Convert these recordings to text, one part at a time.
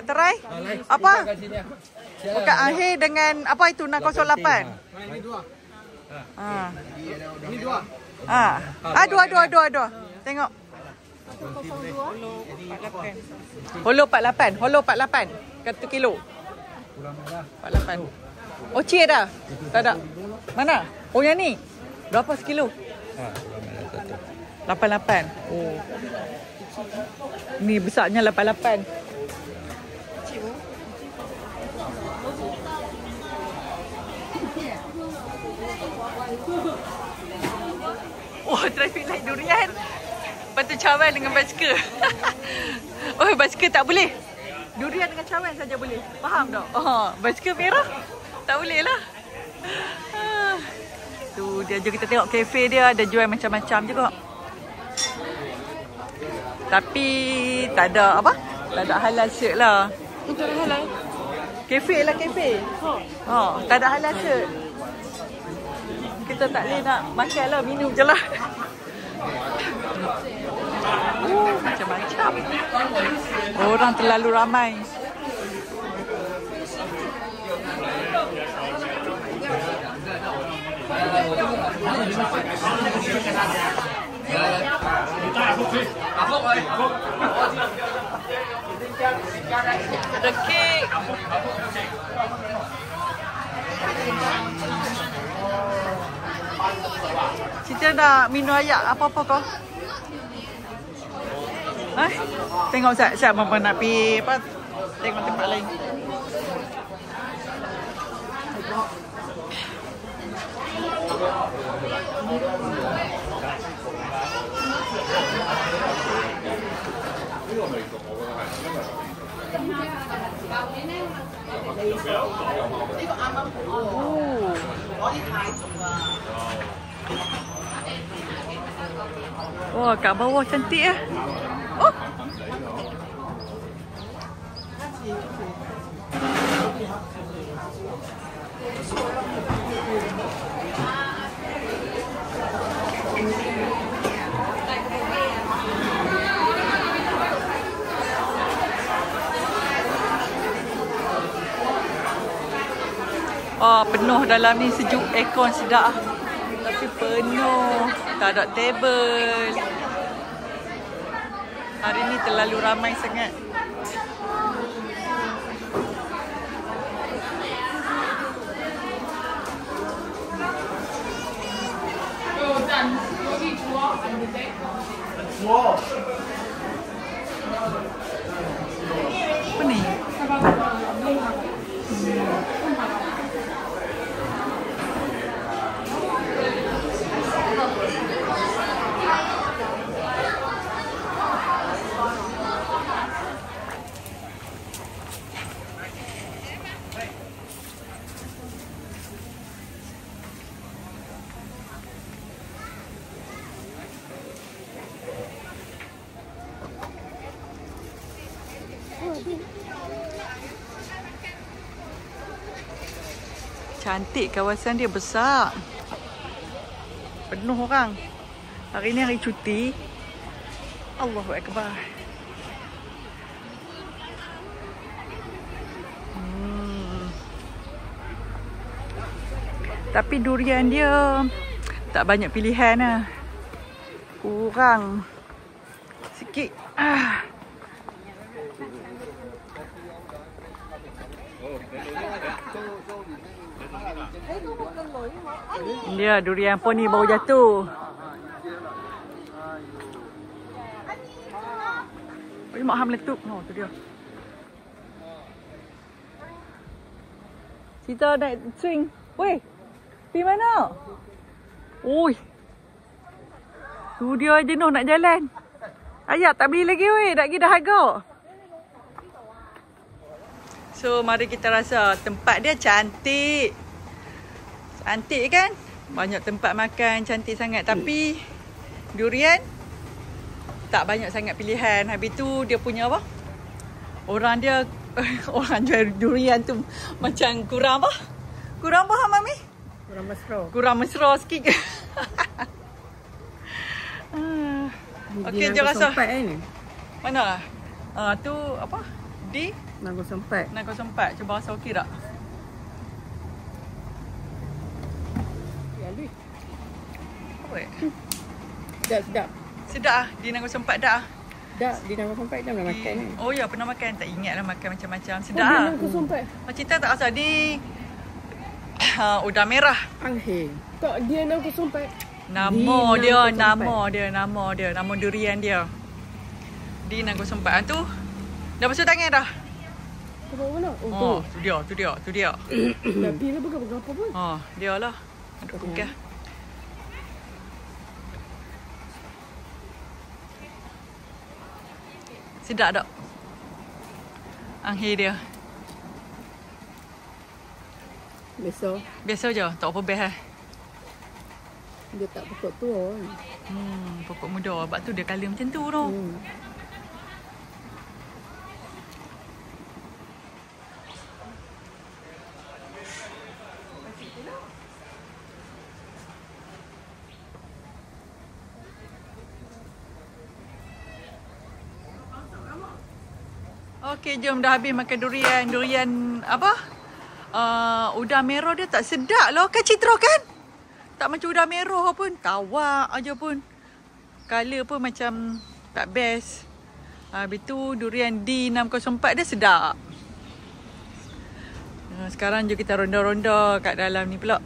Terai. Apa? Buka akhir dengan apa itu 608. Ini dua. Dua. Tengok. Holo 48. Holo 48. 1 kilo. 48. Oh, cie dah? Tak ada. Mana? Oh, yang ni. Berapa sekilo? 88. Oh. Ni besarnya 88. Oh, traffic light durian. Lepas tu cawan dengan basikal. Oh, basikal tak boleh. Durian dengan cawan saja boleh. Faham tak? Oh, basikal merah. Tak boleh lah. Tu dia, jom kita tengok kafe dia. Ada jual macam-macam juga. Tapi tak ada apa? Tak ada halal shirt lah. Tak ada halal. Kafe lah kafe. Tak ada halal shirt. Kita tak boleh nak makan lah, minum je lah. Macam-macam. Orang terlalu ramai. Ada kek. Cita nak minum ayak apa-apa kau? Tengok siap apa nak pergi apa? Tengok tempat lain. Wah, kat bawah cantik ya. Oh. Oh, penuh dalam ni, sejuk, aircon sedap. Tapi penuh, tak ada table. Hari ni terlalu ramai sangat. Apa ni? Cantik, kawasan dia besar. Penuh orang. Hari ni hari cuti. Allahu Akbar. Tapi durian dia tak banyak pilihan lah. Kurang sikit. Dia durian pun ni baru jatuh. Oh, mak ham meletup. Oh, tu dia. Kita naik swing. Weh, pergi mana? Ui. Tu dia jenuh nak jalan. Ayah tak beli lagi weh, nak pergi dahaga. So, mari kita rasa tempat dia cantik. Cantik kan? Banyak tempat makan, cantik sangat. Tapi durian tak banyak sangat pilihan. Habis tu dia punya apa? Orang dia orang jual durian tu macam kurang apa? Kurang apa Mami? Kurang mesra. Kurang mesra sikit. Okey, je rasa. Ni. Mana? Tu apa? Di Nangku sempat. 604. Cuba rasa okey tak? Ya, Lui. Apa? Sedap. Sedap ah. Di 604 dah. Dah, di Nangku sempat dah pernah makan ni. Oh ya, pernah makan. Tak ingat lah makan macam-macam. Oh, Sedap di ah. Nangku sempat. Cerita tak rasa di udang merah. Anghe. Kok dia Nangku sempat? Nama dia. Nama durian dia. Di Nangku Sempat tu. Dah basuh tangan dah. Kau mana? Oh, tu dia. Dah bila berapa pun. Dia lah. Aduk pukul. Sedap tak? Anghi dia. Biasa je. Tak apa best . Dia tak pokok tua. Pokok muda. Sebab tu dia colour macam tu tau. Okey, jom dah habis makan durian. Durian apa? Udang merah dia tak sedap lah kan Citra kan? Tak macam udang merah pun. Tawak aja pun. Color pun macam tak best. Habis tu durian D604 dia sedap. Sekarang jom kita ronda-ronda kat dalam ni pula.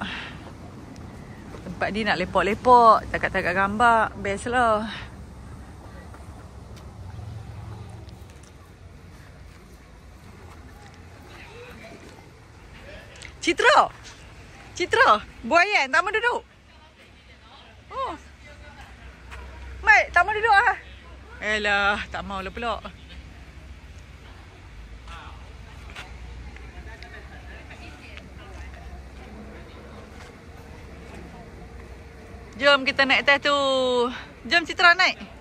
Tempat ni nak lepak-lepak. Takat-takat gambar. Best lah. Citra, buayan, tak mau duduk. Oh. Mat, tak mau duduk ah. Elah, tak mau lah pula. Jom kita naik atas tu. Jom Citra naik.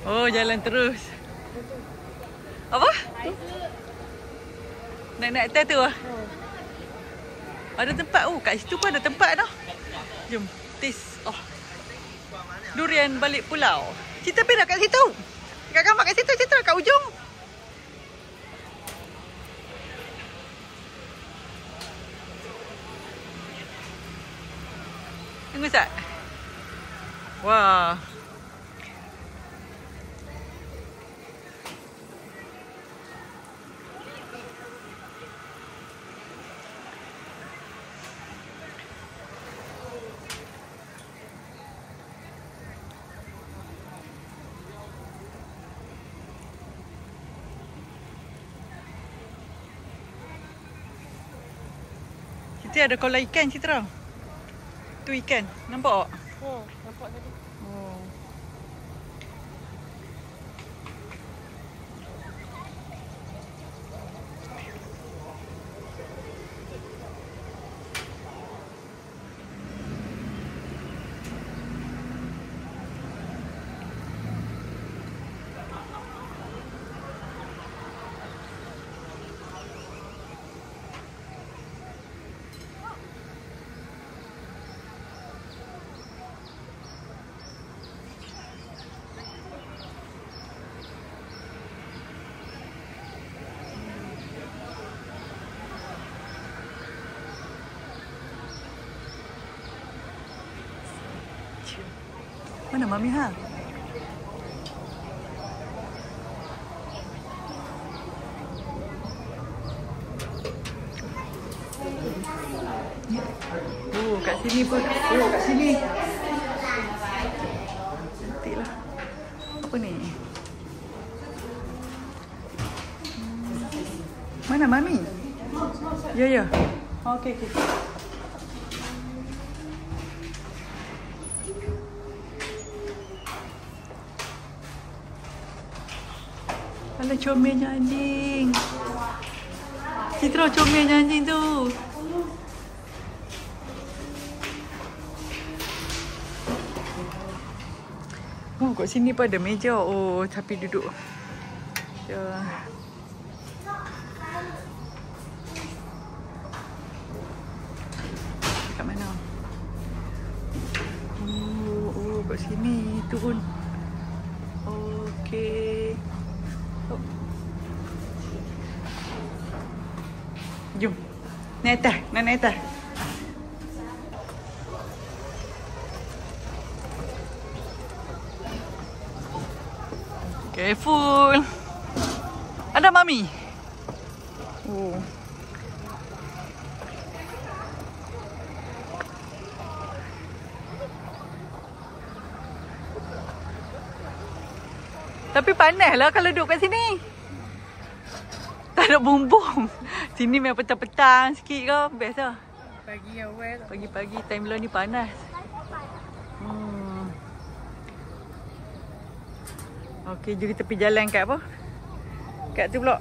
Oh, jalan terus. Apa? Naik atas tu ah. Ada tempat. Oh, kat situ pun ada tempat dah. Jom, taste. Oh. Durian balik pulau. Cita pergi kat situ. Kat gambar kat situ, Citra, kat ujung. Tunggu sat. Wah. Kita ada kolam ikan, Citra. Tu ikan. Nampak tak? Nampak tadi. Oh. Mana Mami ha? Oh, kat sini pun. Oh, kat sini. Cantiklah. Apa ni? Mana Mami? Ya. Okey. Alah, comelnya anjing. Citra, comelnya anjing tu. Oh, kat sini pun ada meja. Oh, tapi duduk. Ya. Kat mana? Oh, kat sini. Turun. Okey. Oh. Jom. Naik atas. Nak naik atas. Careful. Ada mami. Oh. Tapi panaslah kalau duduk kat sini. Tak ada bumbung. Sini memang petang-petang sikit ke. Best lah. Pagi awal. Pagi-pagi time lah ni panas. Okey, jom kita pergi jalan kat apa? Kat tu pula.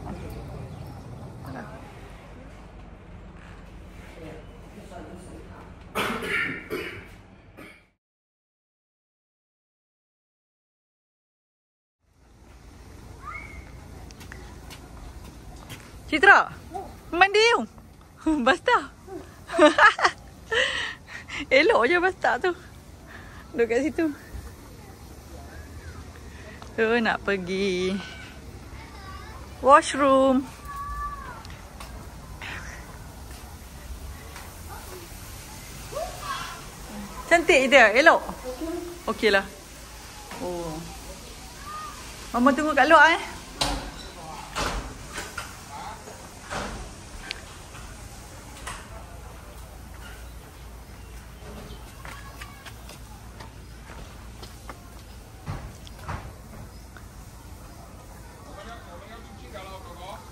Citra, mandi you. Basta. Elok je basta tu. Duduk kat situ. Nak pergi washroom. Cantik je dia, elok. Okey lah. Oh. Mama tunggu kat luar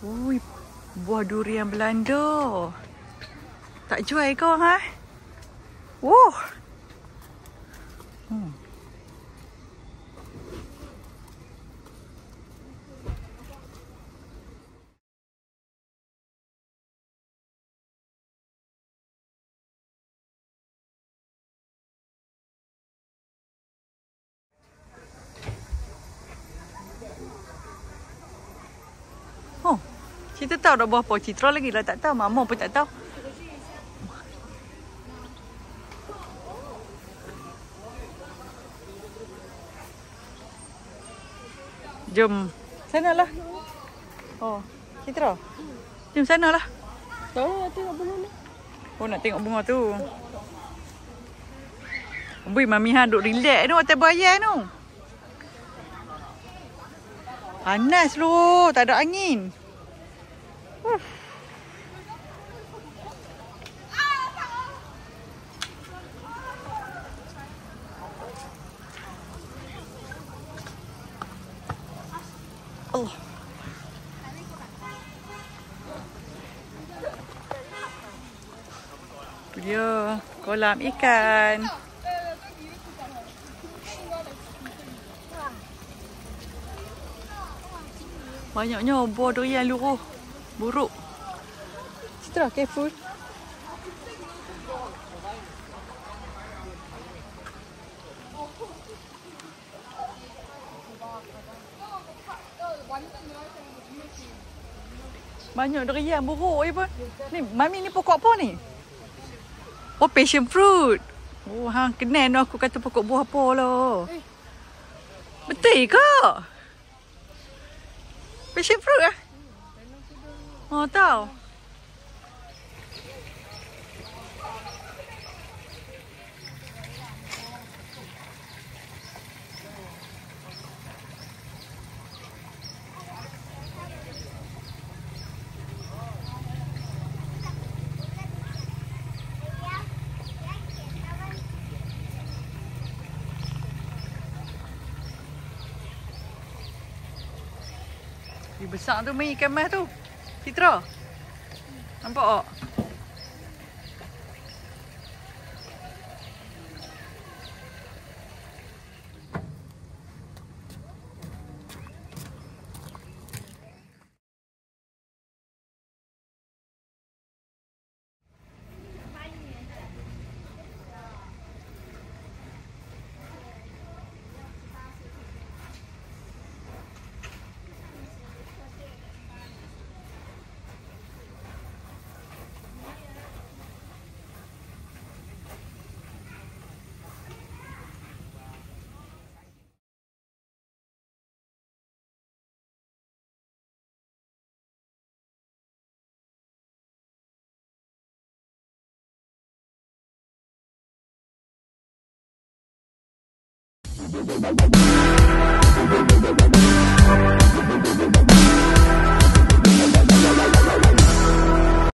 Ui, buah durian Belanda. Tak jual kau, ha? Wow. Oh, kita tahu dah buah apa. Citra lagi lah tak tahu. Mama pun tak tahu. Jom. Sanalah. Oh, Citra. Jom sanalah. Tahu nak tengok bunga ni. Oh, nak tengok bunga tu. Bui, Mami Han duk relax tu atas buaya tu. Panas lu, tak ada angin. Allah. Dia kolam ikan. Banyaknya buah durian luruh. Buruk. Citra, careful. Banyak durian buruk je pun. Ni, Mami ni pokok apa ni? Oh, passion fruit. Oh, hang kenal aku kata pokok buah apa lah. Betul ke? Passion fruit lah. Oh, tahu. Besar tu main ikan mas tu. Citra. Nampak tak?